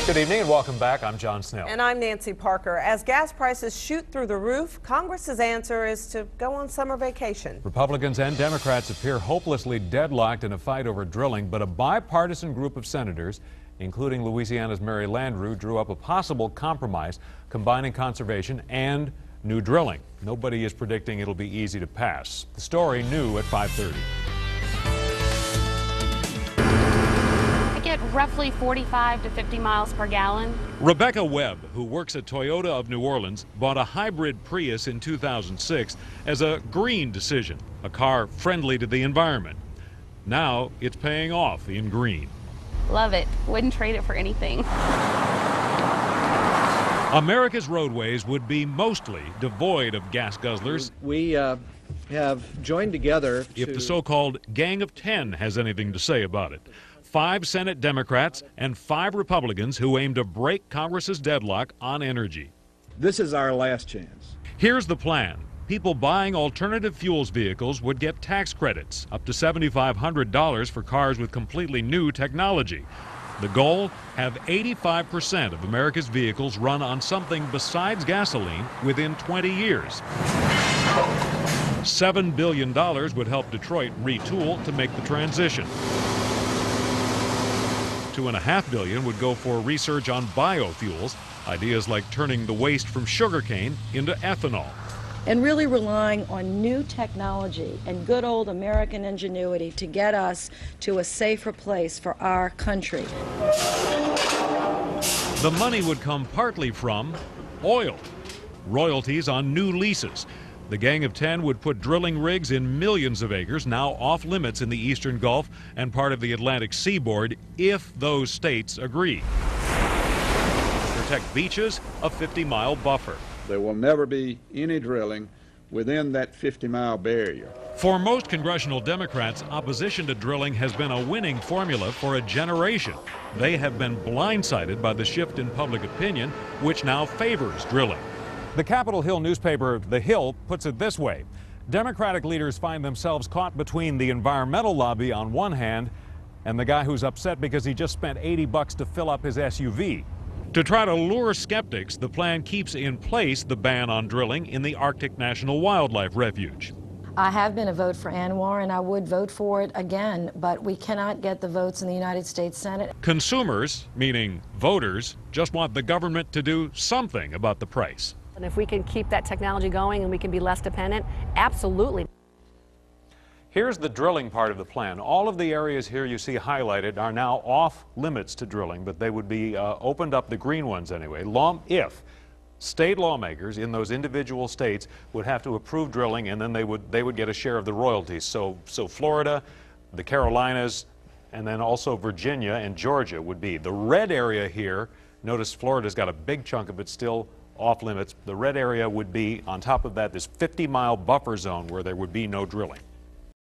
Good evening and welcome back. I'm John Snell. And I'm Nancy Parker. As gas prices shoot through the roof, Congress's answer is to go on summer vacation. Republicans and Democrats appear hopelessly deadlocked in a fight over drilling, but a bipartisan group of senators, including Louisiana's Mary Landrieu, drew up a possible compromise combining conservation and new drilling. Nobody is predicting it'll be easy to pass. The story new at 5:30. Get roughly 45 to 50 miles per gallon. Rebecca Webb, who works at Toyota of New Orleans, bought a hybrid Prius in 2006 as a green decision, a car friendly to the environment. Now it's paying off in green. Love it. Wouldn't trade it for anything. America's roadways would be mostly devoid of gas guzzlers. We have joined together if the so-called Gang of 10 has anything to say about it. 5 Senate Democrats and 5 Republicans who aim to break Congress's deadlock on energy. This is our last chance. Here's the plan. People buying alternative fuels vehicles would get tax credits, up to $7,500 for cars with completely new technology. The goal, have 85% of America's vehicles run on something besides gasoline within 20 years. $7 billion would help Detroit retool to make the transition. $2.5 billion would go for research on biofuels, ideas like turning the waste from sugarcane into ethanol. And really relying on new technology and good old American ingenuity to get us to a safer place for our country. The money would come partly from oil, royalties on new leases. The Gang of 10 would put drilling rigs in millions of acres, now off limits in the eastern Gulf and part of the Atlantic seaboard, if those states agree. Protect beaches, a 50-mile buffer. There will never be any drilling within that 50-mile barrier. For most congressional Democrats, opposition to drilling has been a winning formula for a generation. They have been blindsided by the shift in public opinion, which now favors drilling. The Capitol Hill newspaper, The Hill, puts it this way. Democratic leaders find themselves caught between the environmental lobby on one hand and the guy who's upset because he just spent $80 to fill up his SUV. To try to lure skeptics, the plan keeps in place the ban on drilling in the Arctic National Wildlife Refuge. I have been a vote for ANWR, and I would vote for it again, but we cannot get the votes in the United States Senate. Consumers, meaning voters, just want the government to do something about the price. And if we can keep that technology going and we can be less dependent, absolutely. Here's the drilling part of the plan. All of the areas here you see highlighted are now off limits to drilling, but they would be opened up, the green ones anyway, if state lawmakers in those individual states would have to approve drilling, and then they would get a share of the royalties. So Florida, the Carolinas, and then also Virginia and Georgia would be. The red area here, notice Florida's got a big chunk of it still off limits. The red area would be, on top of that, this 50-mile buffer zone where there would be no drilling.